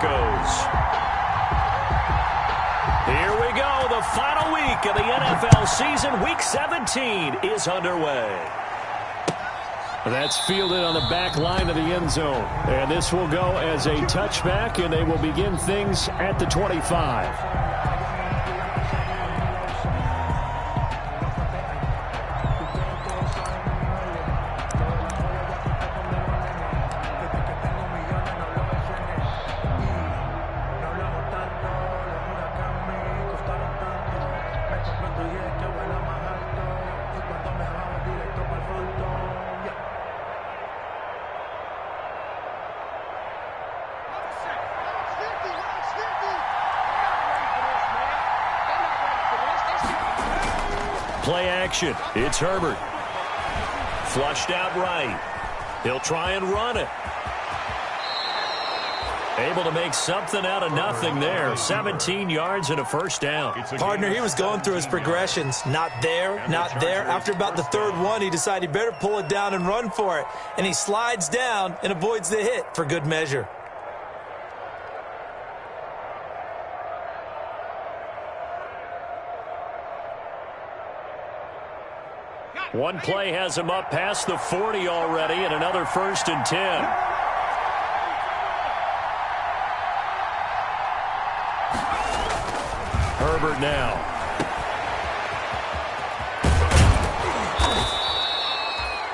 Broncos. Here we go. The final week of the NFL season. Week 17 is underway. That's fielded on the back line of the end zone. And this will go as a touchback, and they will begin things at the 25. Play action. It's Herbert. Flushed out right. He'll try and run it. Able to make something out of nothing there. 17 yards and a first down. Partner, he was going through his progressions. Not there, not there. After about the third one, he decided he better pull it down and run for it. And he slides down and avoids the hit for good measure. One play has him up past the 40 already, and another 1st and 10. Herbert now.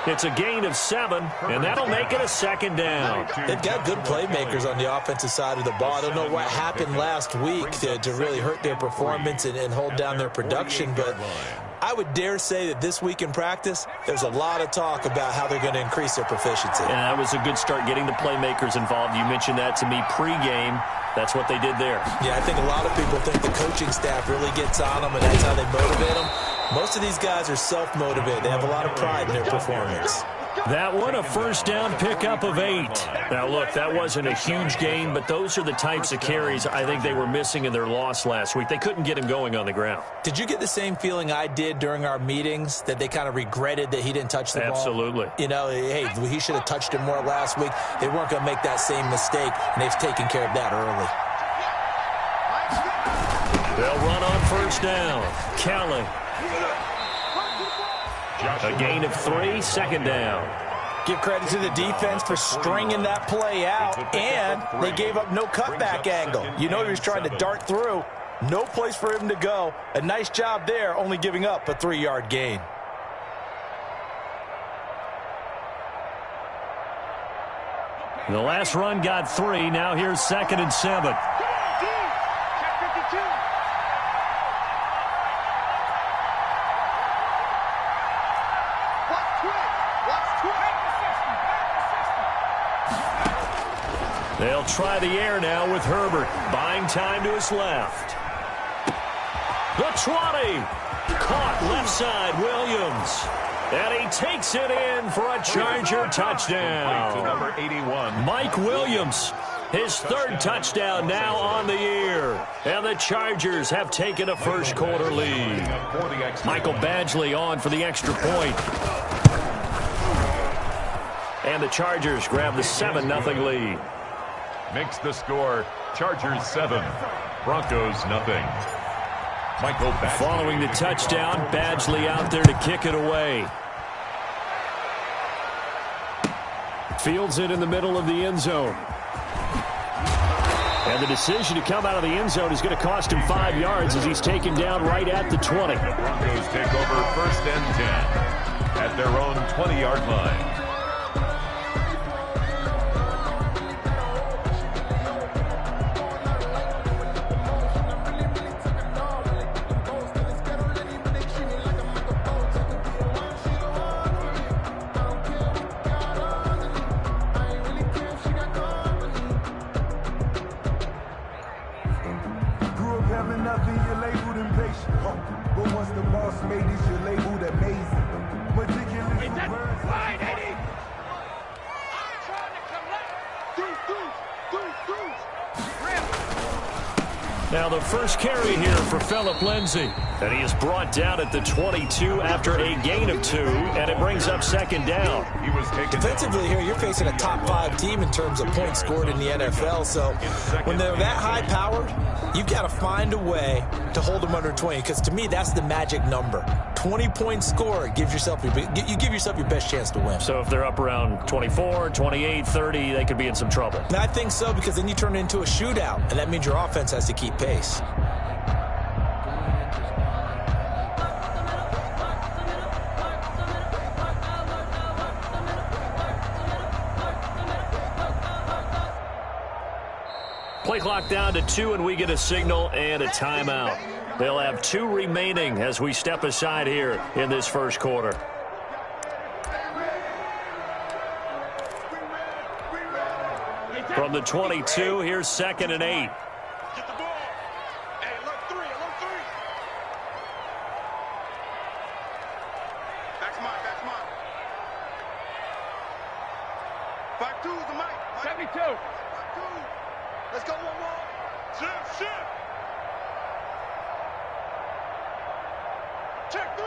It's a gain of 7, and that'll make it a 2nd down. They've got good playmakers on the offensive side of the ball. I don't know what happened last week to really hurt their performance and hold down their production, but I would dare say that this week in practice, there's a lot of talk about how they're going to increase their proficiency. And that was a good start getting the playmakers involved. You mentioned that to me pregame. That's what they did there. Yeah, I think a lot of people think the coaching staff really gets on them, and that's how they motivate them. Most of these guys are self-motivated. They have a lot of pride in their performance. That one, a first down pickup of 8. Now, look, that wasn't a huge gain, but those are the types of carries I think they were missing in their loss last week. They couldn't get him going on the ground. Did you get the same feeling I did during our meetings, that they kind of regretted that he didn't touch the ball? Absolutely. You know, hey, he should have touched it more last week. They weren't going to make that same mistake, and they've taken care of that early. They'll run on first down. Kelly. A gain of 3, 2nd down. Give credit to the defense for stringing that play out, and they gave up no cutback angle. You know he was trying to dart through. No place for him to go. A nice job there, only giving up a 3-yard gain. The last run got 3. Now here's 2nd and 7. They'll try the air now with Herbert. Buying time to his left. The 20. Caught left side, Williams. And he takes it in for a Charger touchdown. To number 81. Mike Williams, his 3rd touchdown now on the year. And the Chargers have taken a first quarter lead. Michael Badgley on for the extra point. And the Chargers grab the 7-0 lead. Makes the score Chargers 7, Broncos 0. Michael Badgley. Following the touchdown, Badgley out there to kick it away. Fields it in the middle of the end zone. And the decision to come out of the end zone is going to cost him 5 yards as he's taken down right at the 20. The Broncos take over 1st and 10 at their own 20-yard line. Now the first carry here for Phillip Lindsay. And he is brought down at the 22 after a gain of 2, and it brings up second down. He was taken Defensively here, you're facing a top 5 team in terms of points scored in the NFL. So when they're that high powered, you've got to find a way to hold them under 20. Because to me, that's the magic number. 20 points scored gives yourself you give yourself your best chance to win. So if they're up around 24, 28, 30, they could be in some trouble. And I think so, because then you turn it into a shootout, and that means your offense has to keep pace. Play clock down to 2, and we get a signal and a timeout. They'll have 2 remaining as we step aside here in this first quarter. From the 22, here's 2nd and 8. Get the ball. Hey, alert 3, alert 3. That's mine. 5-2 is the mic. 72. 5-2. Let's go, 1-1. Shift. Check 3.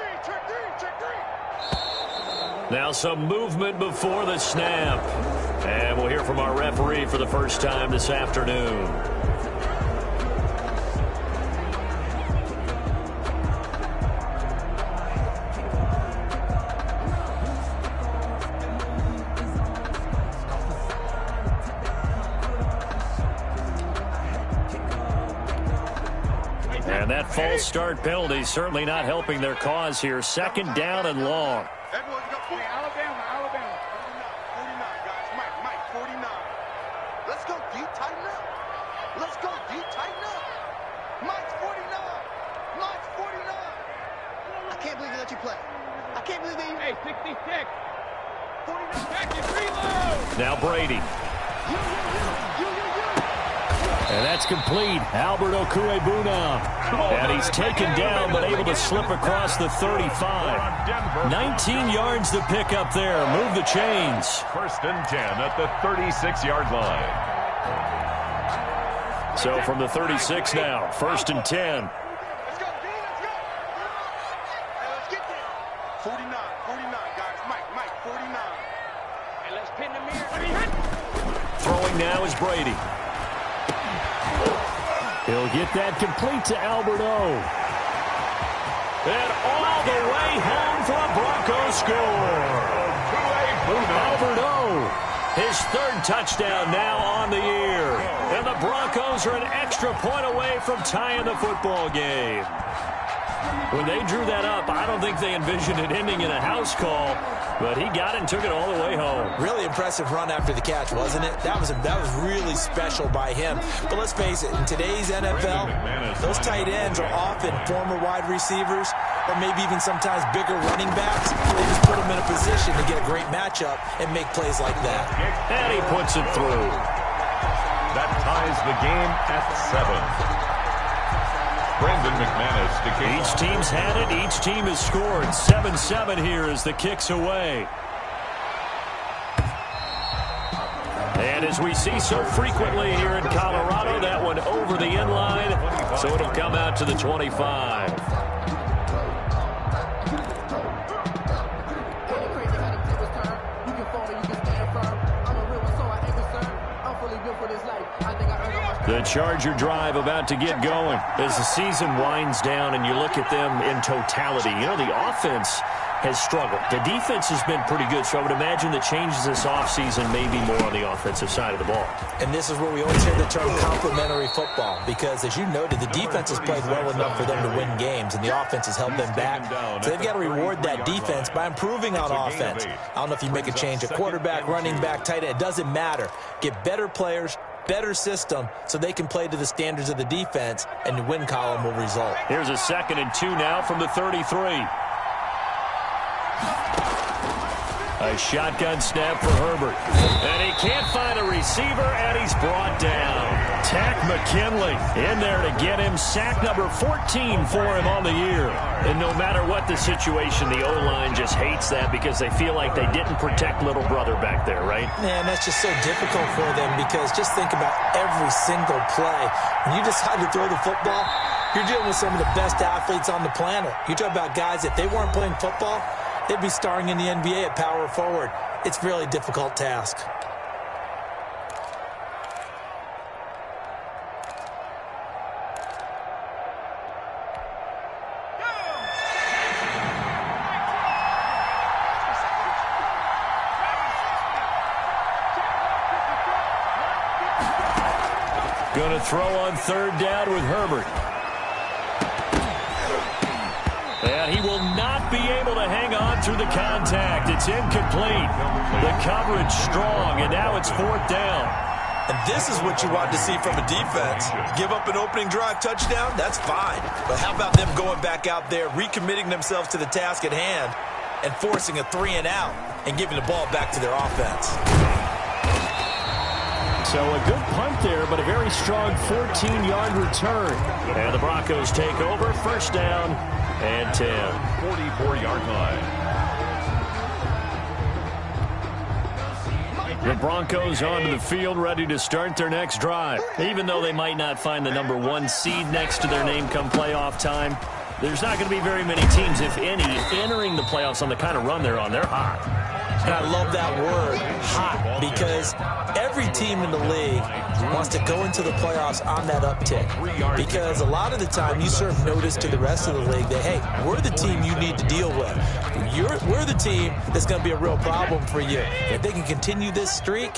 Now some movement before the snap. And we'll hear from our referee for the first time this afternoon. And that false start penalty certainly not helping their cause here. 2nd down and long. Everyone got 40. Alabama. 49, guys. Mike, 49. Let's go deep, tighten up. Mike's 49. I can't believe they let you play. I can't believe they... Hey, 66. 49. Package reload. Now Brady. And that's complete. Albert Okuebuna. And he's taken down but able to slip across the 35. 19 yards to pick up there. Move the chains. 1st and 10 at the 36-yard line. So from the 36 now, 1st and 10. Let's go, D. Let's go. Hey, let's get there. 49, guys. Mike, 49. Hey, let's pin the mirror. Throwing now is Brady. He'll get that complete to Albert O. And all the way home for a Broncos score. Albert O, his 3rd touchdown now on the year. And the Broncos are an extra point away from tying the football game. When they drew that up, I don't think they envisioned it ending in a house call, but he got it and took it all the way home. Really impressive run after the catch, wasn't it? That was really special by him. But let's face it, in today's NFL, those tight ends are often former wide receivers or maybe even sometimes bigger running backs. They just put them in a position to get a great matchup and make plays like that. And he puts it through. That ties the game at 7. Brendan McManus to kick Each off. team's had it. Each team has scored. 7-7 here as the kick's away. And as we see so frequently here in Colorado, that one over the end line, so it'll come out to the 25. The Charger drive about to get going as the season winds down and you look at them in totality. You know, the offense has struggled. The defense has been pretty good, so I would imagine the changes this offseason may be more on the offensive side of the ball. And this is where we always hear the term complementary football, because as you noted, the defense has played well enough for them to win games, and the offense has held them back. So they've got to reward that defense by improving on offense. I don't know if you make a change at quarterback, running back, tight end. It doesn't matter. Get better players, better system, so they can play to the standards of the defense, and the win column will result. Here's a 2nd and 2 now from the 33. A shotgun snap for Herbert. And he can't find a receiver, and he's brought down. Tackled McKinley in there to get him sack number 14 for him on the year. And no matter what the situation, the O-line just hates that because they feel like they didn't protect little brother back there, right? Man, that's just so difficult for them because just think about every single play. When you decide to throw the football, you're dealing with some of the best athletes on the planet. You talk about guys, if they weren't playing football, they'd be starring in the NBA at power forward. It's a really difficult task. Going to throw on third down with Herbert. And he will not be able to hang on through the contact. It's incomplete. The coverage strong, and now it's fourth down. And this is what you want to see from a defense. Give up an opening drive touchdown, that's fine. But how about them going back out there, recommitting themselves to the task at hand, and forcing a 3-and-out and giving the ball back to their offense. So a good punt there, but a very strong 14-yard return. And the Broncos take over, first down and 10. 44-yard line. The Broncos onto the field, ready to start their next drive. Even though they might not find the number 1 seed next to their name come playoff time, there's not going to be very many teams, if any, entering the playoffs on the kind of run they're on. They're hot. And I love that word, hot, because every team in the league wants to go into the playoffs on that uptick. Because a lot of the time you serve notice to the rest of the league that, hey, we're the team you need to deal with. We're the team that's going to be a real problem for you. If they can continue this streak,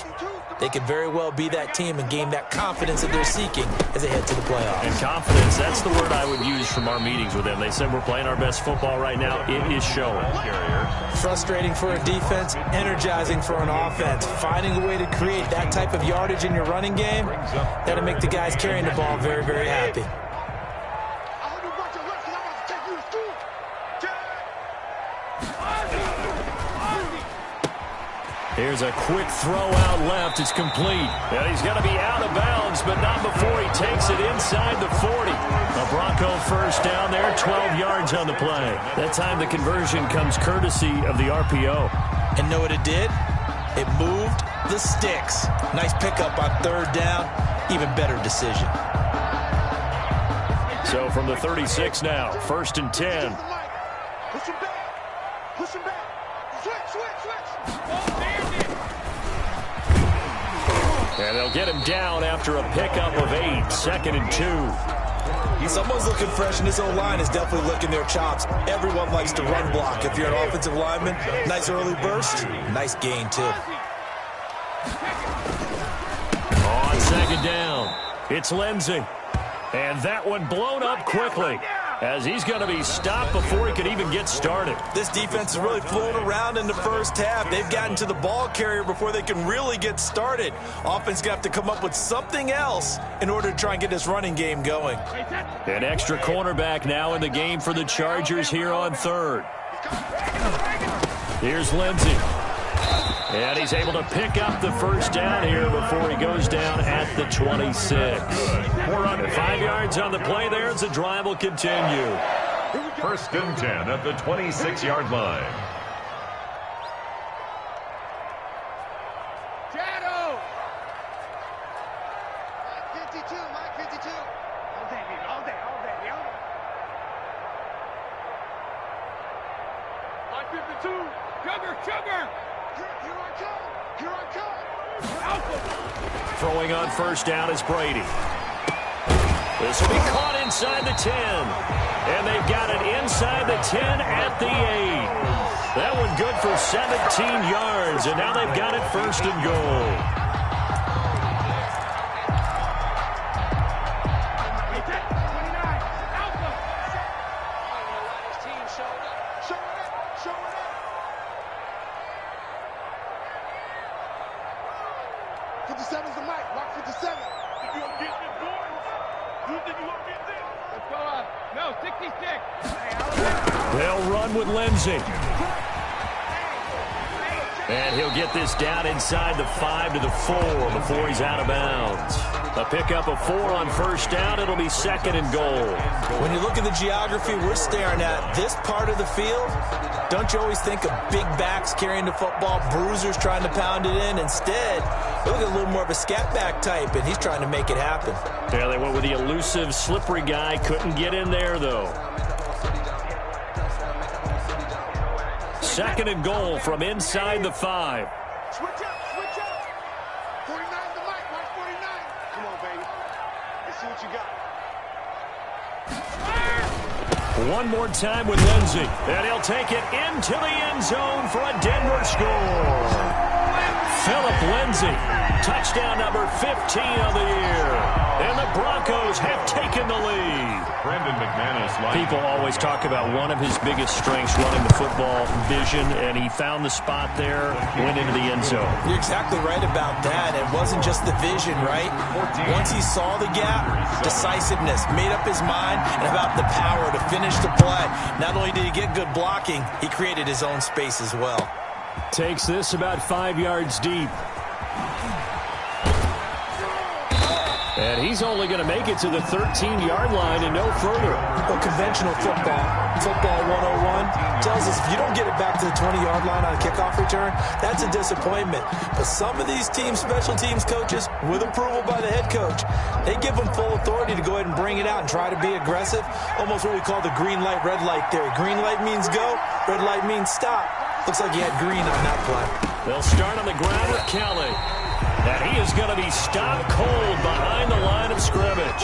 they could very well be that team and gain that confidence that they're seeking as they head to the playoffs. And confidence, that's the word I would use from our meetings with them. They said we're playing our best football right now. It is showing. Frustrating for a defense, energizing for an offense. Finding a way to create that type of yardage in your running game, that'll make the guys carrying the ball very, very happy. Here's a quick throw out left. It's complete. And he's going to be out of bounds, but not before he takes it inside the 40. A Bronco first down there, 12 yards on the play. That time the conversion comes courtesy of the RPO. And know what it did? It moved the sticks. Nice pickup on third down. Even better decision. So from the 36 now, first and 10. Push him back. Push him back. Switch. And they'll get him down after a pickup of 8, second and 2. Someone's looking fresh, and this O-line is definitely licking their chops. Everyone likes to run block. If you're an offensive lineman, nice early burst, nice gain, too. On second down, it's Lindsey. And that one blown up quickly, as he's going to be stopped before he could even get started. This defense is really flown around in the first half. They've gotten to the ball carrier before they can really get started. Offense going to have to come up with something else in order to try and get this running game going. An extra cornerback now in the game for the Chargers here on third. Here's Lindsey. And he's able to pick up the first down here before he goes down at the 26. We're under 5 yards on the play there as the drive will continue. First and 10 at the 26-yard line. Shadow! Mike 52, Mike 52. All day. Mike 52, sugar! Here I come! Throwing on first down is Brady. This will be caught inside the 10. And they've got it inside the 10 at the 8. That one good for 17 yards. And now they've got it first and goal. They'll run with Lindsey. And he'll get this down inside the 5 to the 4 before he's out of bounds. A pickup of 4 on first down. It'll be 2nd and goal. When you look at the geography we're staring at, this part of the field, don't you always think of big backs carrying the football, bruisers trying to pound it in? Instead, look at a little more of a scat back type, and he's trying to make it happen. Yeah, they went with the elusive, slippery guy. Couldn't get in there, though. 2nd and goal from inside the 5. Switch up, switch up. 49 to Mike, watch 49. Come on, baby. Let's see what you got. One more time with Lindsey. And he'll take it into the end zone for a Denver score. Philip Lindsey, touchdown number 15 of the year. And the Broncos have taken the lead. Brandon McManus. People always talk about one of his biggest strengths, running the football, vision, and he found the spot there, went into the end zone. You're exactly right about that. It wasn't just the vision, right? Once he saw the gap, decisiveness, made up his mind, and about the power to finish the play. Not only did he get good blocking, he created his own space as well. Takes this about 5 yards deep. And he's only going to make it to the 13-yard line and no further. Well, conventional football 101, tells us if you don't get it back to the 20-yard line on a kickoff return, that's a disappointment. But some of these teams, special teams coaches, with approval by the head coach, they give them full authority to go ahead and bring it out and try to be aggressive. Almost what we call the green light, red light theory. Green light means go, red light means stop. Looks like he had green on that play. They'll start on the ground with Kelly. And he is going to be stopped cold behind the line of scrimmage.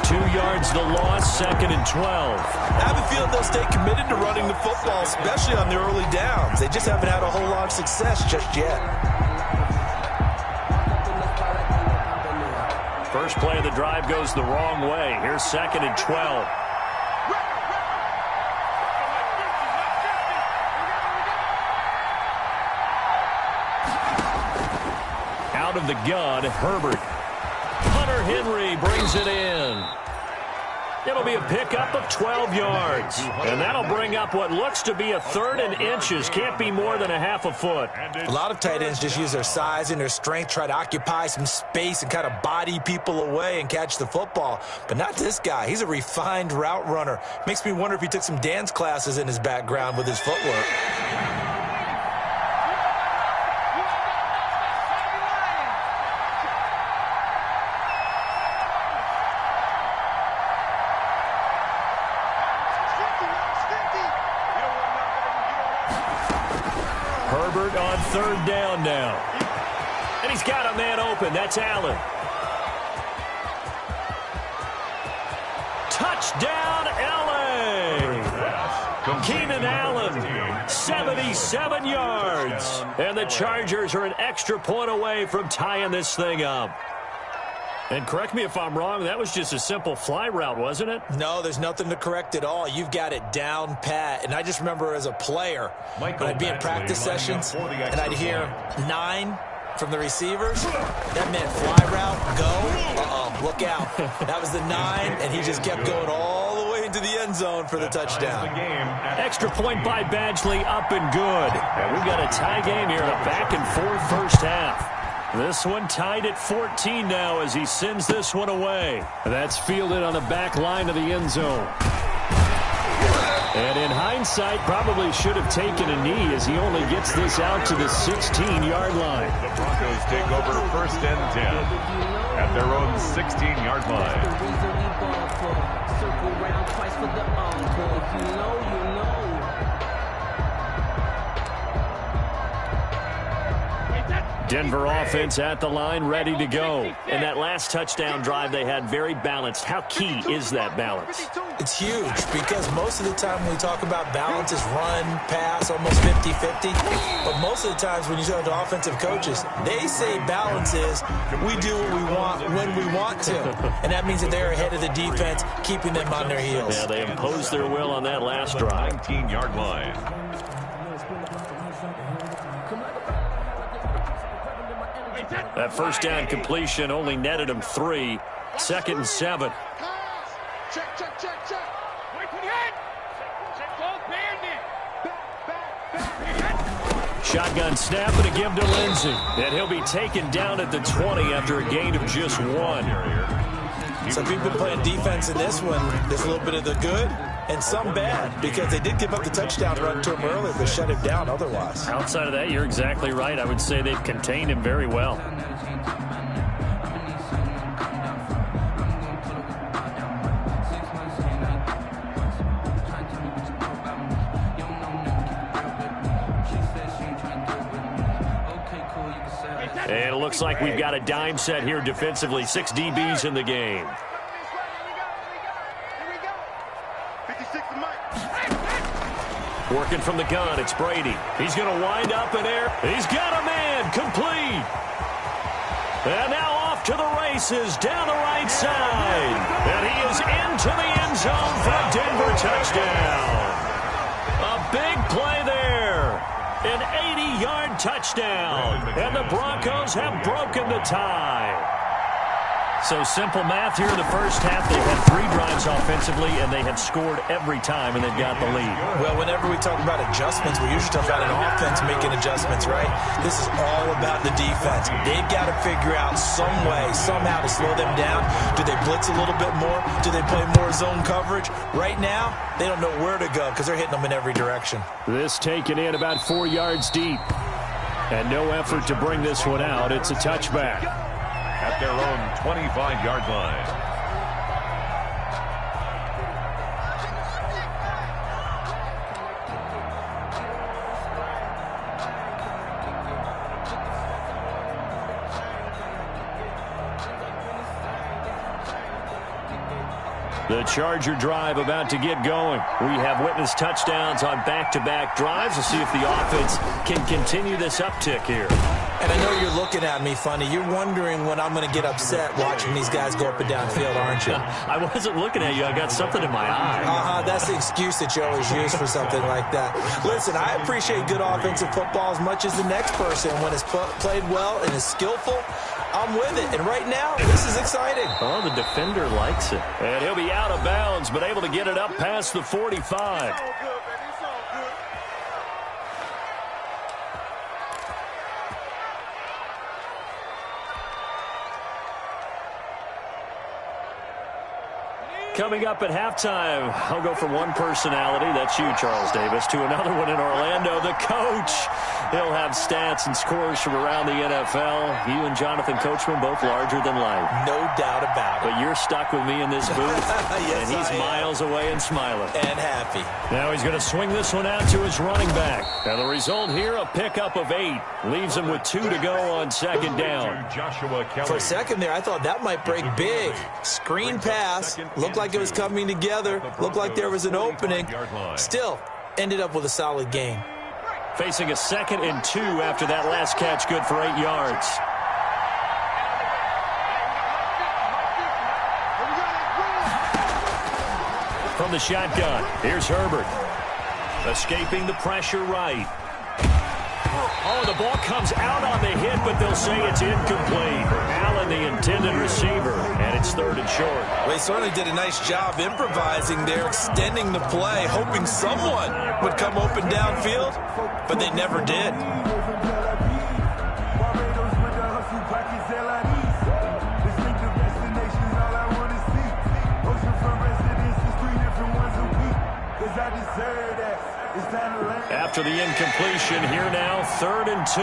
2 yards the loss, 2nd and 12. I have a feeling they'll stay committed to running the football, especially on their early downs. They just haven't had a whole lot of success just yet. First play of the drive goes the wrong way. Here's 2nd and 12. Out of the gun, Herbert. Hunter Henry brings it in. It'll be a pickup of 12 yards. And that'll bring up what looks to be a 3rd and inches. Can't be more than a half a foot. A lot of tight ends just use their size and their strength, try to occupy some space and kind of body people away and catch the football. But not this guy. He's a refined route runner. Makes me wonder if he took some dance classes in his background with his footwork. Herbert on 3rd down now. And he's got a man open. That's Allen. Touchdown, L.A. Keenan Allen, 77 yards. And the Chargers are an extra point away from tying this thing up. And correct me if I'm wrong, that was just a simple fly route, wasn't it? No, there's nothing to correct at all. You've got it down pat. And I just remember as a player, when I'd be in practice sessions, and I'd hear 9 from the receivers. That meant fly route, go. Uh-oh, look out. That was the 9, and he just kept going all the way into the end zone for the touchdown. Extra point by Badgley, up and good. And we've got a tie game here in a back-and-forth first half. This one tied at 14 now as he sends this one away. That's fielded on the back line of the end zone. And in hindsight, probably should have taken a knee as he only gets this out to the 16-yard line. The Broncos take over 1st and 10 at their own 16-yard line. Denver offense at the line, ready to go. And that last touchdown drive they had, very balanced. How key is that balance? It's huge because most of the time when we talk about balance is run, pass, almost 50-50. But most of the times when you talk to offensive coaches, they say balance is we do what we want when we want to. And that means that they're ahead of the defense, keeping them on their heels. Yeah, they imposed their will on that last drive. 19-yard line. That first down completion only netted him 3. 2nd and 7. Check, check, check, check. Wait for the head. Check, go, bandit. Back. Shotgun snap and a give to Lindsey. And he'll be taken down at the 20 after a gain of just 1. So if you've been playing defense in this one, there's a little bit of the good and some bad, because they did give up the touchdown run to him earlier, but shut him down otherwise. Outside of that, you're exactly right. I would say they've contained him very well. And it looks like we've got a dime set here defensively. 6 DBs in the game. Working from the gun, it's Brady. He's going to wind up in air. He's got a man, complete. And now off to the races, down the right side. And he is into the end zone for a Denver touchdown. A big play there. An 80-yard touchdown. And the Broncos have broken the tie. So simple math here in the first half. They've had 3 drives offensively, and they have scored every time, and they've got the lead. Well, whenever we talk about adjustments, we usually talk about an offense making adjustments, right? This is all about the defense. They've got to figure out some way, somehow to slow them down. Do they blitz a little bit more? Do they play more zone coverage? Right now, they don't know where to go because they're hitting them in every direction. This taken in about 4 yards deep. And no effort to bring this one out. It's a touchback. At their own 25-yard line. The Charger drive about to get going. We have witnessed touchdowns on back-to-back drives. We'll see if the offense can continue this uptick here. And I know you're looking at me funny. You're wondering when I'm going to get upset watching these guys go up and down field, aren't you? I wasn't looking at you. I got something in my eye. That's the excuse that you always use for something like that. Listen, I appreciate good offensive football as much as the next person. When it's played well and is skillful, I'm with it. And right now, this is exciting. Oh, the defender likes it. And he'll be out of bounds, but able to get it up past the 45. Coming up at halftime, I'll go from one personality, that's you, Charles Davis, to another one in Orlando, the coach. He'll have stats and scores from around the NFL. You and Jonathan Coachman, both larger than life. No doubt about it. But you're stuck with me in this booth, yes, and he's miles away and smiling. And happy. Now he's going to swing this one out to his running back. And the result here, a pickup of 8. Leaves him with 2 to go on second down. For a second there, I thought that might break big. Screen pass. Looked like it was coming together. Looked like there was an opening. Still, ended up with a solid gain. Facing a 2nd and 2 after that last catch, good for 8 yards. From the shotgun, here's Herbert. Escaping the pressure right. Oh, the ball comes out on the hit, but they'll say it's incomplete. Allen, the intended receiver, and it's 3rd and short. Well, he certainly did a nice job improvising there, extending the play, hoping someone would come open downfield, but they never did. After the incompletion, here now, 3rd and 2.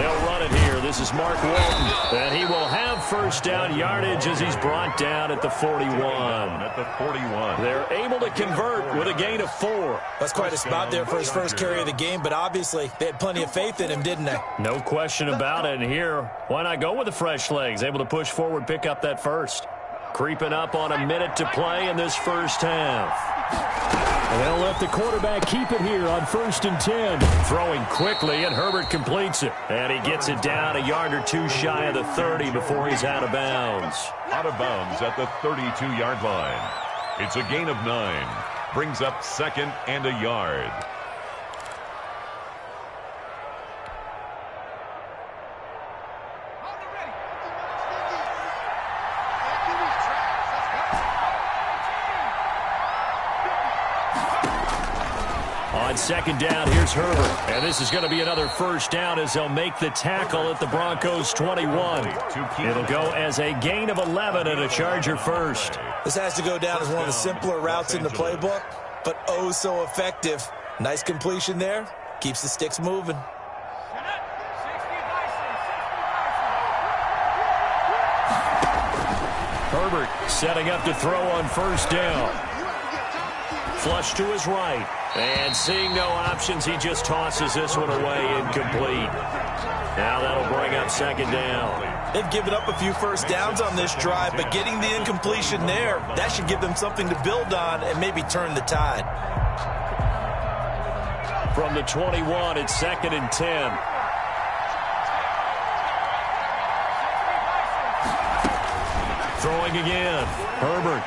They'll run it here. This is Mark Walton. And he will have first down yardage as he's brought down at the 41. At the 41. They're able to convert with a gain of 4. That's quite a spot there for his first carry of the game, but obviously they had plenty of faith in him, didn't they? No question about it. And here, why not go with the fresh legs? Able to push forward, pick up that first. Creeping up on a minute to play in this first half. And they'll let the quarterback keep it here on 1st and 10. Throwing quickly, and Herbert completes it. And he gets it down a yard or 2 shy of the 30 before he's out of bounds. Out of bounds at the 32-yard line. It's a gain of 9. Brings up 2nd and a yard. On second down, here's Herbert. And this is going to be another first down as they'll make the tackle at the Broncos' 21. It'll go as a gain of 11 and a Charger first. This has to go down as one of the simpler routes in the playbook, but oh so effective. Nice completion there. Keeps the sticks moving. Herbert setting up to throw on first down. Flush to his right. And seeing no options, he just tosses this one away, incomplete. Now that'll bring up second down. They've given up a few first downs on this drive, but getting the incompletion there, that should give them something to build on and maybe turn the tide. From the 21, it's 2nd and 10. Throwing again. Herbert.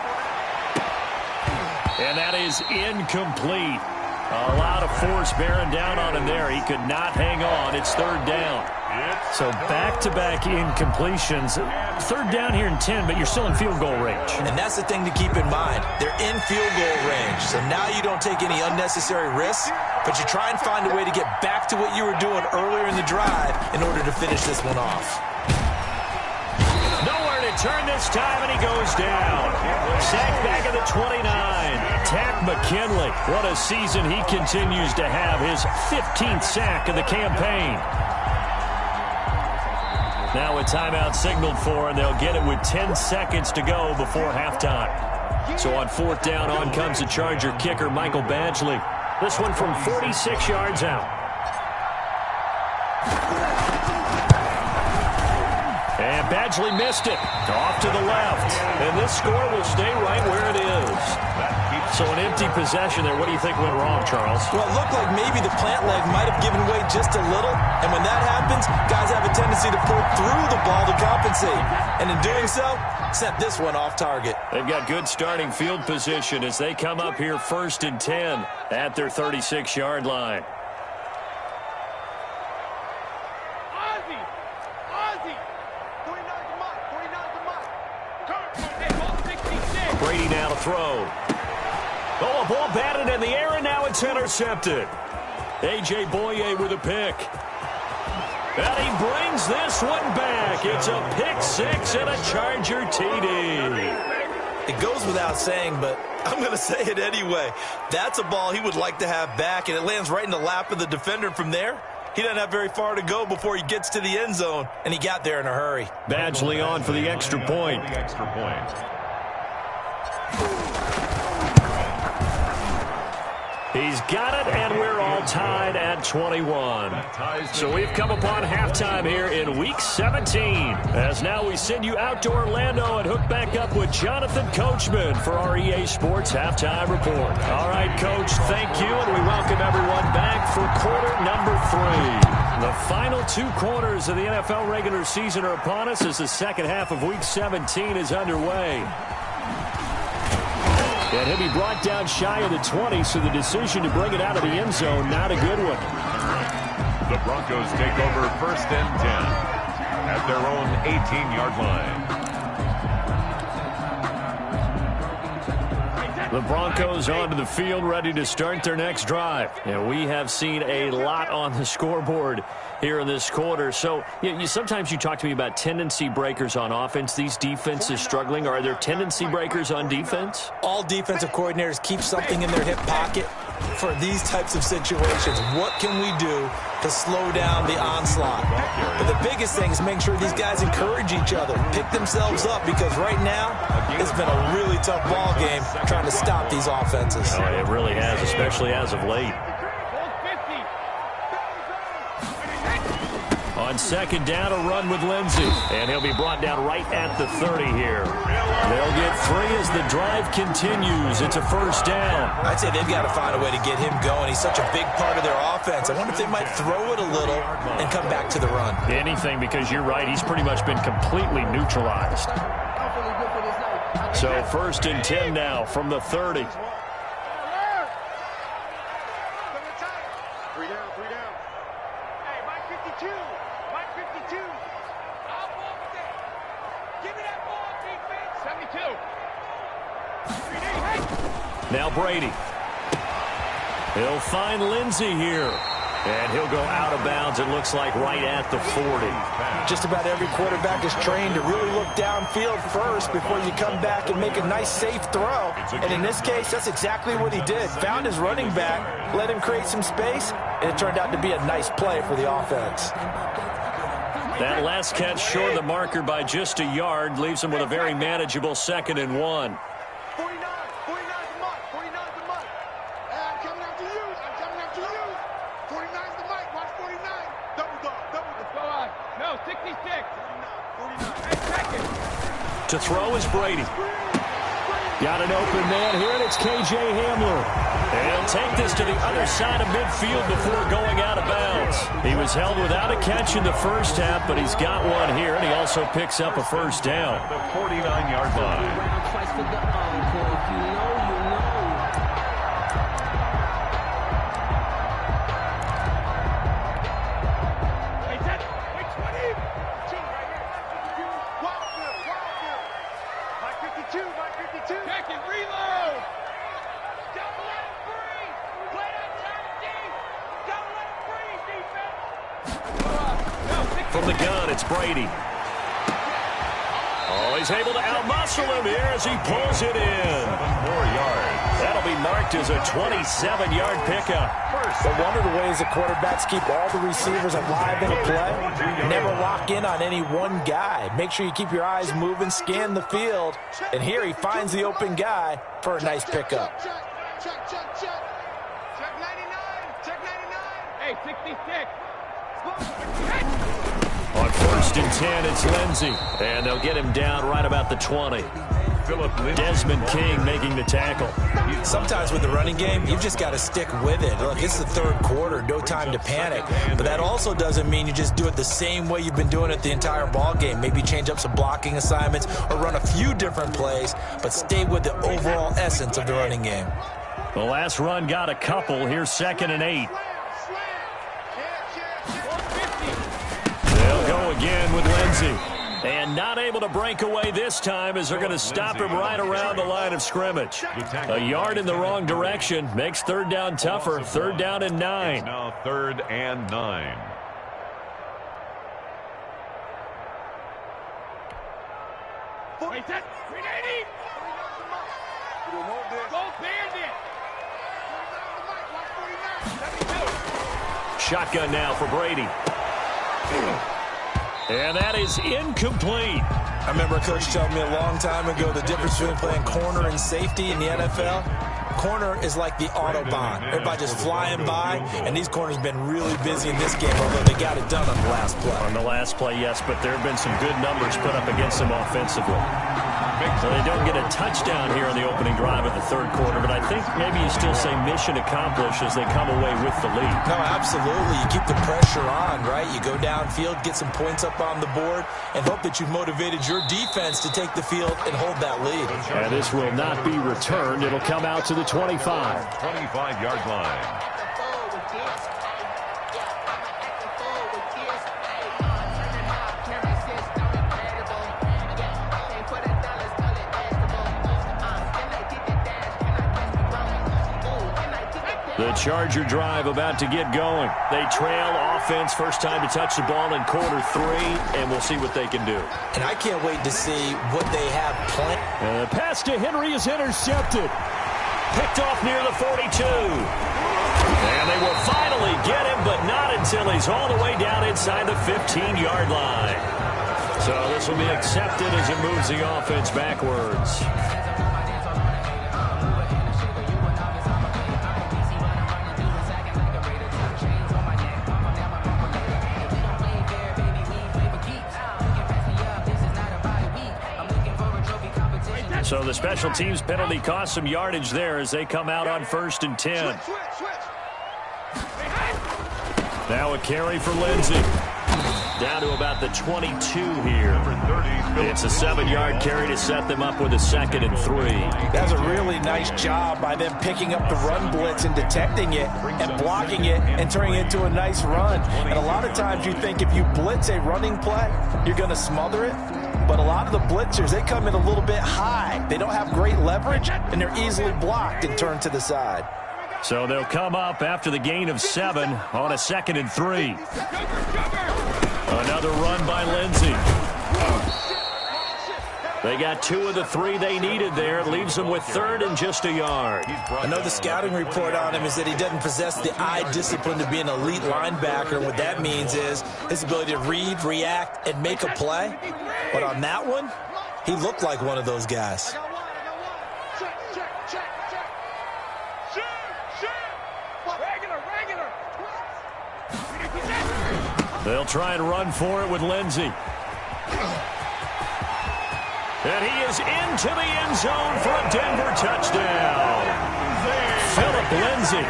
And that is incomplete. A lot of force bearing down on him there. He could not hang on. It's 3rd down. So back-to-back incompletions. 3rd down here in 10, but you're still in field goal range. And that's the thing to keep in mind. They're in field goal range. So now you don't take any unnecessary risks, but you try and find a way to get back to what you were doing earlier in the drive in order to finish this one off. Nowhere to turn this time, and he goes down. Sacked back at the 29. Tack McKinley. What a season he continues to have. His 15th sack of the campaign. Now a timeout signaled for, and they'll get it with 10 seconds to go before halftime. So on 4th down, on comes the Charger kicker, Michael Badgley. This one from 46 yards out. And Badgley missed it. Off to the left. And this score will stay right where it is. So an empty possession there. What do you think went wrong, Charles? Well, it looked like maybe the plant leg might have given way just a little. And when that happens, guys have a tendency to pull through the ball to compensate. And in doing so, sent this one off target. They've got good starting field position as they come up here 1st and 10 at their 36-yard line. Brady now to throw. Oh, a ball batted in the air, and now it's intercepted. A.J. Boye with a pick. And he brings this one back. It's a pick six and a Charger TD. It goes without saying, but I'm going to say it anyway. That's a ball he would like to have back, and it lands right in the lap of the defender from there. He doesn't have very far to go before he gets to the end zone, and he got there in a hurry. Badgley on for the extra point. He's got it, and we're all tied at 21. So we've come upon halftime here in Week 17. As now we send you out to Orlando and hook back up with Jonathan Coachman for our EA Sports Halftime Report. All right, Coach, thank you, and we welcome everyone back for quarter number 3. The final 2 quarters of the NFL regular season are upon us as the second half of Week 17 is underway. And he'll be brought down shy of the 20, so the decision to bring it out of the end zone, not a good one. The Broncos take over 1st and 10 at their own 18-yard line. The Broncos onto the field, ready to start their next drive. And we have seen a lot on the scoreboard here in this quarter. So sometimes you talk to me about tendency breakers on offense. These defenses struggling. Are there tendency breakers on defense? All defensive coordinators keep something in their hip pocket for these types of situations. What can we do to slow down the onslaught? But the biggest thing is making sure these guys encourage each other, pick themselves up, because right now it's been a really tough ball game trying to stop these offenses. Oh, it really has, especially as of late. On second down, a run with Lindsey. And he'll be brought down right at the 30 here. They'll get 3 as the drive continues. It's a first down. I'd say they've got to find a way to get him going. He's such a big part of their offense. I wonder if they might throw it a little and come back to the run. Anything, because you're right. He's pretty much been completely neutralized. So 1st and 10 now from the 30. 3 down. Hey, Mike 52. Mike 52. I'll walk there. Give me that ball, defense. 72. Now Brady. He'll find Lindsey here. And he'll go out of bounds, it looks like, right at the 40. Just about every quarterback is trained to really look downfield first before you come back and make a nice, safe throw. And in this case, that's exactly what he did. Found his running back, let him create some space, and it turned out to be a nice play for the offense. That last catch short of the marker by just a yard leaves him with a very manageable 2nd and 1. 49 the mark. 49 the mark. I'm coming after you. I'm coming after you. 49's the mic. Watch 49. Double dog. Go on. No, 66. 49. Hey, second. To throw is Brady. Got an open man here, and it's K.J. Hamler. And he'll take this to the other side of midfield before going out of bounds. He was held without a catch in the first half, but he's got one here, and he also picks up a first down. The 49-yard line. Check it, reload! Don't let it free! Play that turn deep! Don't let it free, defense! From the gun, it's Brady. Oh, he's able to outmuscle him here as he pulls it in. 7 more yards. That'll be marked as a 27-yard pickup. But one of the ways the quarterbacks keep all the receivers alive in a play, never lock in on any one guy. Make sure you keep your eyes moving, scan the field, and here he finds the open guy for a nice pickup. Check 99! Check 99! Hey, 66! On 1st and 10, it's Lindsey. And they'll get him down right about the 20. Desmond King making the tackle. Sometimes with the running game, you've just got to stick with it. Look, it's the 3rd quarter, no time to panic. But that also doesn't mean you just do it the same way you've been doing it the entire ball game. Maybe change up some blocking assignments or run a few different plays, but stay with the overall essence of the running game. The last run got a couple. Here's 2nd and 8. They'll go again with Lindsey. And not able to break away this time as they're going to stop him right around the line of scrimmage. A yard in the wrong direction makes 3rd down tougher. 3rd down and 9. Now 3rd and 9. Wait, that 380! Go bandit! 49! Shotgun now for Brady. And that is incomplete. I remember a coach telling me a long time ago the difference between playing corner and safety in the NFL. Corner is like the Autobahn. Everybody just flying by, and these corners have been really busy in this game, although they got it done on the last play. On the last play, yes, but there have been some good numbers put up against them offensively. So they don't get a touchdown here in the opening drive of the 3rd quarter, but I think maybe you still say mission accomplished as they come away with the lead. No, absolutely. You keep the pressure on, right? You go downfield, get some points up on the board, and hope that you've motivated your defense to take the field and hold that lead. And this will not be returned. It'll come out to the 25. 25-yard line. The Charger drive about to get going. They trail offense, first time to touch the ball in quarter 3, and we'll see what they can do. And I can't wait to see what they have planned. The pass to Henry is intercepted. Picked off near the 42. And they will finally get him, but not until he's all the way down inside the 15-yard line. So this will be accepted as it moves the offense backwards. So the special teams penalty cost some yardage there as they come out on 1st and 10. Now a carry for Lindsey. Down to about the 22 here. It's a 7-yard carry to set them up with a 2nd and 3. That's a really nice job by them picking up the run blitz and detecting it and blocking it and turning it into a nice run. And a lot of times you think if you blitz a running play, you're going to smother it. But a lot of the blitzers, they come in a little bit high. They don't have great leverage, and they're easily blocked and turned to the side. So they'll come up after the gain of 7 on a 2nd and 3. Another run by Lindsey. They got 2 of the 3 they needed there. It leaves them with 3rd and just a yard. I know the scouting report on him is that he doesn't possess the eye discipline to be an elite linebacker. What that means is his ability to read, react, and make a play. But on that one, he looked like one of those guys. They'll try and run for it with Lindsey. And he is into the end zone for a Denver touchdown. Philip Lindsey,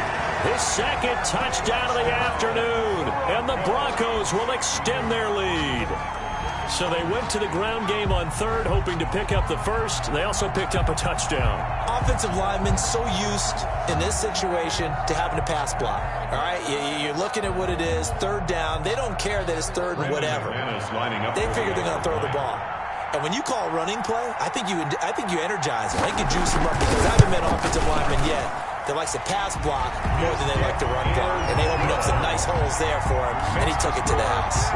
his 2nd touchdown of the afternoon. And the Broncos will extend their lead. So they went to the ground game on 3rd, hoping to pick up the 1st. They also picked up a touchdown. Offensive linemen so used in this situation to having to pass block. All right, you're looking at what it is, 3rd down. They don't care that it's 3rd and whatever. They figure they're going to throw the ball. And when you call a running play, I think you energize them. I think you juice them up because I haven't met an offensive lineman yet that likes to pass block more than they like to run block. And they opened up some nice holes there for him, and he took it to the house.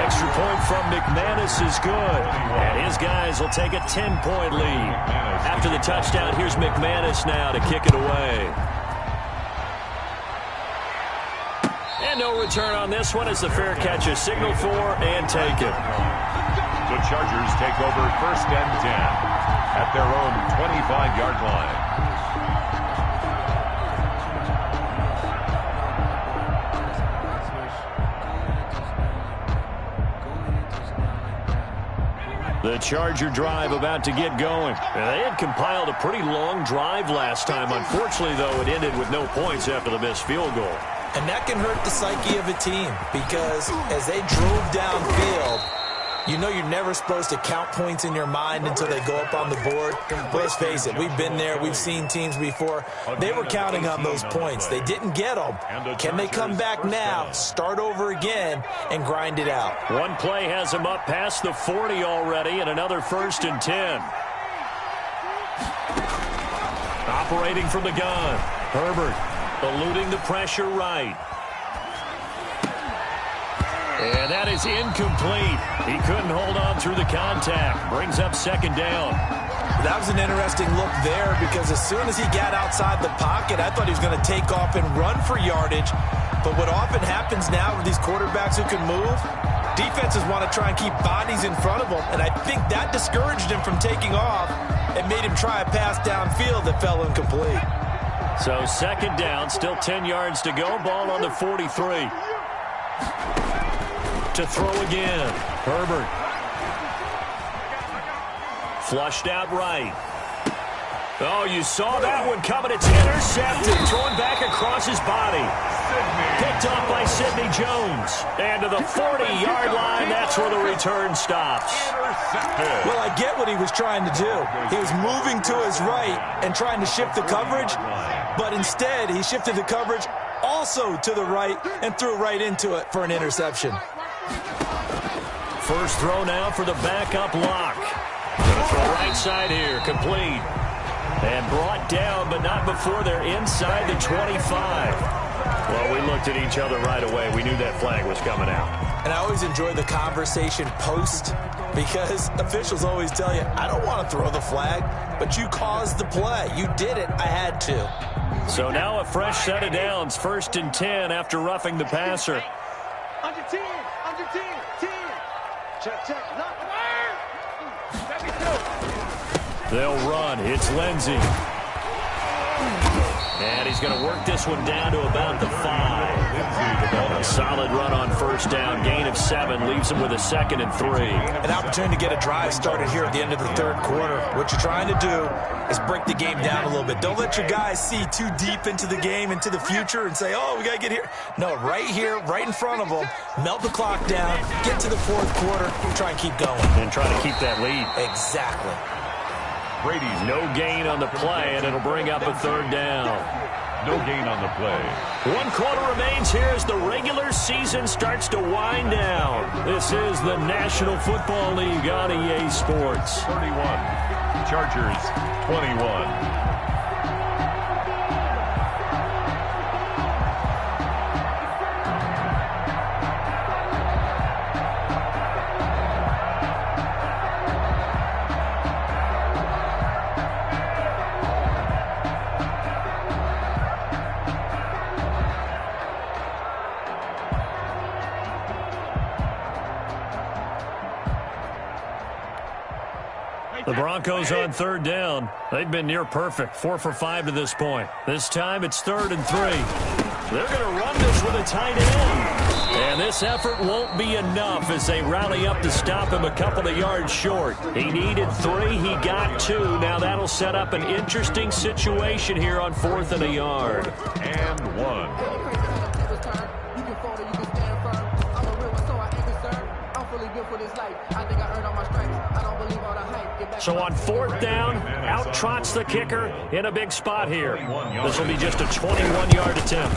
Extra point from McManus is good. And his guys will take a 10-point lead. After the touchdown, here's McManus now to kick it away. And no return on this one as the fair catch is signaled for and taken. The Chargers take over 1st and 10 at their own 25-yard line. The Charger drive about to get going. They had compiled a pretty long drive last time. Unfortunately, though, it ended with no points after the missed field goal. And that can hurt the psyche of a team because as they drove downfield, you know you're never supposed to count points in your mind until they go up on the board. But let's face it, we've been there. We've seen teams before. They were counting on those points. They didn't get them. Can they come back now, start over again, and grind it out? One play has them up past the 40 already, and another 1st and 10. Operating from the gun. Herbert eluding the pressure right. And that is incomplete. He couldn't hold on through the contact. Brings up 2nd down. That was an interesting look there because as soon as he got outside the pocket, I thought he was going to take off and run for yardage. But what often happens now with these quarterbacks who can move, defenses want to try and keep bodies in front of them. And I think that discouraged him from taking off and made him try a pass downfield that fell incomplete. So 2nd down, still 10 yards to go. Ball on the 43. To throw again. Herbert. Flushed out right. Oh, you saw that one coming. It's intercepted. Thrown back across his body. Picked up by Sidney Jones. And to the 40-yard line, that's where the return stops. Well, I get what he was trying to do. He was moving to his right and trying to shift the coverage, but instead he shifted the coverage also to the right and threw right into it for an interception. First throw now for the backup lock. Going to throw right side here, complete. And brought down, but not before they're inside the 25. Well, we looked at each other right away. We knew that flag was coming out. And I always enjoy the conversation post because officials always tell you, I don't want to throw the flag, but you caused the play. You did it. I had to. So now a fresh set of downs. 1st and 10 after roughing the passer. Under 10, under 10, 10. Check, check. Look. They'll run. It's Lindsey. And he's going to work this one down to about the 5. A solid run on 1st down. Gain of 7 leaves him with a 2nd and 3. An opportunity to get a drive started here at the end of the 3rd quarter. What you're trying to do is break the game down a little bit. Don't let your guys see too deep into the game, into the future, and say, oh, we got to get here. No, right here, right in front of them, melt the clock down, get to the 4th quarter, try and keep going. And try to keep that lead. Exactly. Brady's no gain on the play, and it'll bring up a 3rd down. No gain on the play. 1 quarter remains here as the regular season starts to wind down. This is the National Football League on EA Sports. 31. Chargers 21. The Broncos on third down. They've been near perfect, 4 for 5 to this point. This time it's 3rd and 3. They're going to run this with a tight end. And this effort won't be enough as they rally up to stop him a couple of yards short. He needed 3. He got 2. Now that'll set up an interesting situation here on 4th and a yard. And 1. So on 4th down, out trots the kicker in a big spot here. This will be just a 21-yard attempt.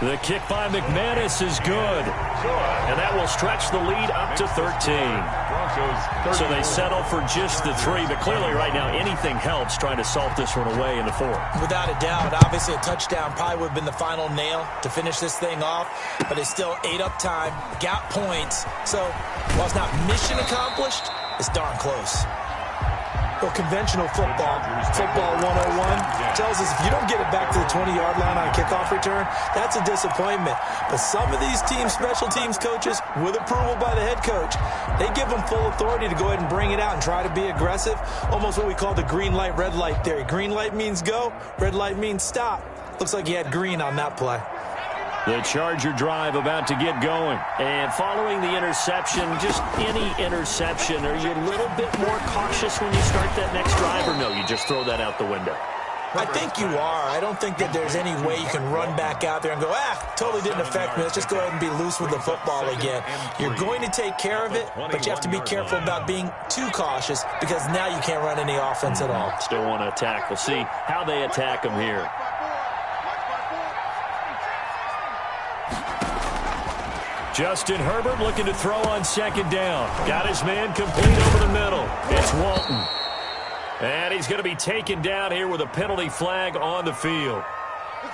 The kick by McManus is good. And that will stretch the lead up to 13. So they settle for just the 3. But clearly right now anything helps trying to salt this one away in the 4th. Without a doubt, obviously a touchdown probably would have been the final nail to finish this thing off. But it's still ate up time, got points. So while it's not mission accomplished, it's darn close. Well, conventional football 101, tells us if you don't get it back to the 20-yard line on a kickoff return, that's a disappointment. But some of these teams, special teams coaches, with approval by the head coach, they give them full authority to go ahead and bring it out and try to be aggressive. Almost what we call the green light, red light theory. Green light means go, red light means stop. Looks like he had green on that play. The Charger drive about to get going. And following the interception, just any interception, are you a little bit more cautious when you start that next drive, or no, you just throw that out the window? I think you are. I don't think that there's any way you can run back out there and go, totally didn't affect me. Let's just go ahead and be loose with the football again. You're going to take care of it, but you have to be careful about being too cautious because now you can't run any offense at all. Still want to attack. We'll see how they attack them here. Justin Herbert looking to throw on 2nd down. Got his man complete over the middle. It's Walton. And he's going to be taken down here with a penalty flag on the field.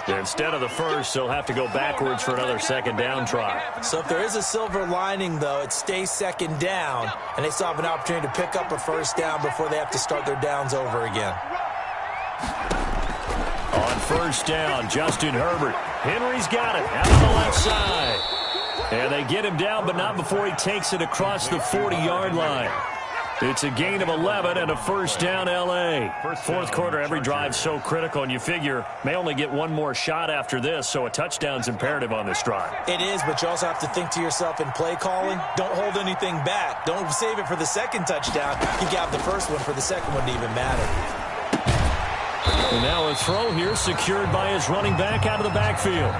Instead of the first, they'll have to go backwards for another 2nd down try. So if there is a silver lining, though, it stays 2nd down, and they still have an opportunity to pick up a 1st down before they have to start their downs over again. On 1st down, Justin Herbert. Henry's got it out on the left side. And they get him down, but not before he takes it across the 40-yard line. It's a gain of 11 and a 1st down, L.A. 4th quarter, every drive so critical, and you figure may only get one more shot after this, so a touchdown's imperative on this drive. It is, but you also have to think to yourself in play calling, don't hold anything back. Don't save it for the 2nd touchdown. You got the 1st one for the 2nd one to even matter. And now a throw here secured by his running back out of the backfield.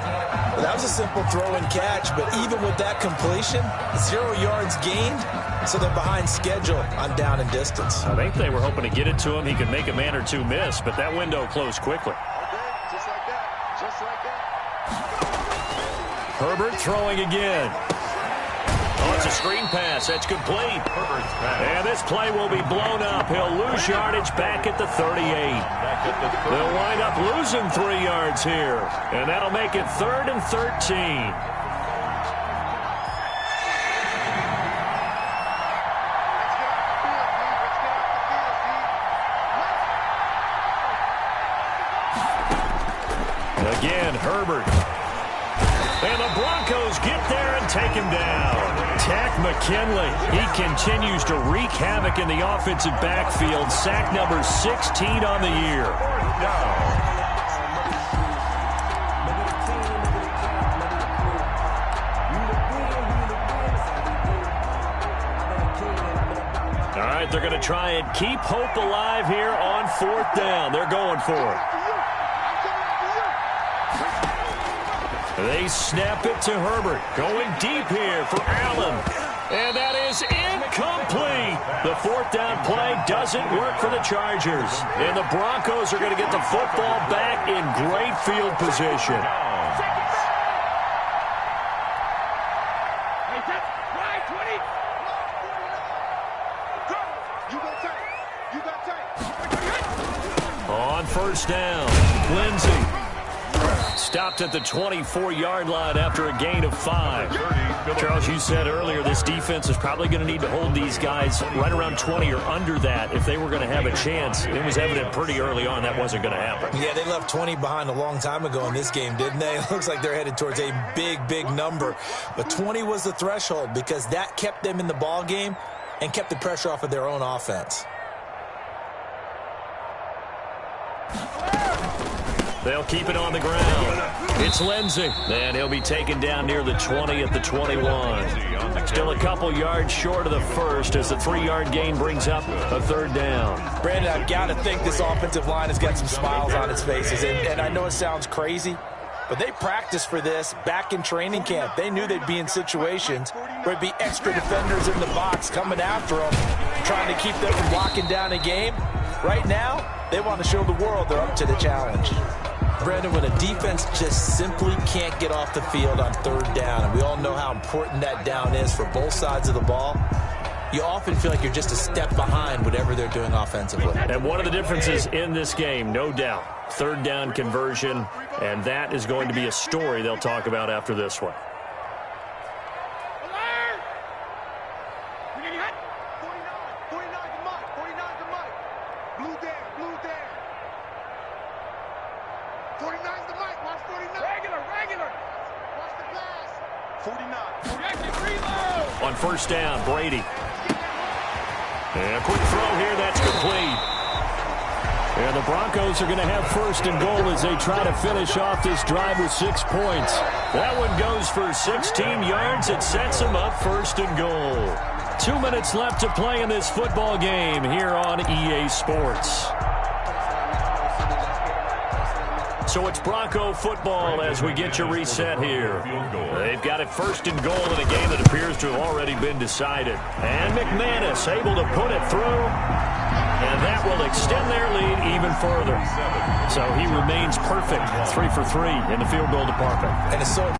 Well, that was a simple throw and catch, but even with that completion, 0 yards gained, so they're behind schedule on down and distance. I think they were hoping to get it to him. He could make a man or two miss, but that window closed quickly. Just like that. Just like that. Herbert throwing again. Oh, it's a screen pass. That's complete. And this play will be blown up. He'll lose yardage back at the 38. They'll wind up losing 3 yards here. And that'll make it 3rd and 13. Again, Herbert. And the Broncos get there and take him down. Tack McKinley. He continues to wreak havoc in the offensive backfield. Sack number 16 on the year. All right, they're going to try and keep hope alive here on 4th down. They're going for it. They snap it to Herbert. Going deep here for Allen. And that is incomplete. The 4th down play doesn't work for the Chargers. And the Broncos are going to get the football back in great field position. On 1st down, Lindsey. Stopped at the 24-yard line after a gain of 5. Charles, you said earlier this defense is probably going to need to hold these guys right around 20 or under that if they were going to have a chance. It was evident pretty early on that wasn't going to happen. Yeah, they left 20 behind a long time ago in this game, didn't they? It looks like they're headed towards a big, big number. But 20 was the threshold because that kept them in the ball game and kept the pressure off of their own offense. They'll keep it on the ground. It's Lindsey, and he'll be taken down near the 20 at the 21. Still a couple yards short of the first as the 3-yard gain brings up a third down. Brandon, I've got to think this offensive line has got some smiles on its faces, and I know it sounds crazy, but they practiced for this back in training camp. They knew they'd be in situations where there'd be extra defenders in the box coming after them, trying to keep them from locking down a game. Right now, they want to show the world they're up to the challenge. Brandon, when a defense just simply can't get off the field on third down, and we all know how important that down is for both sides of the ball, you often feel like you're just a step behind whatever they're doing offensively. And one of the differences in this game, no doubt, third down conversion, and that is going to be a story they'll talk about after this one. On first down, Brady. And a quick throw here, that's complete. And the Broncos are going to have first and goal as they try to finish off this drive with 6 points. That one goes for 16 yards. It sets them up first and goal. 2 minutes left to play in this football game here on EA Sports. So it's Bronco football as we get you reset here. They've got it first and goal in a game that appears to have already been decided. And McManus able to put it through. And that will extend their lead even further. So he remains perfect, 3 for 3 in the field goal department. And it's so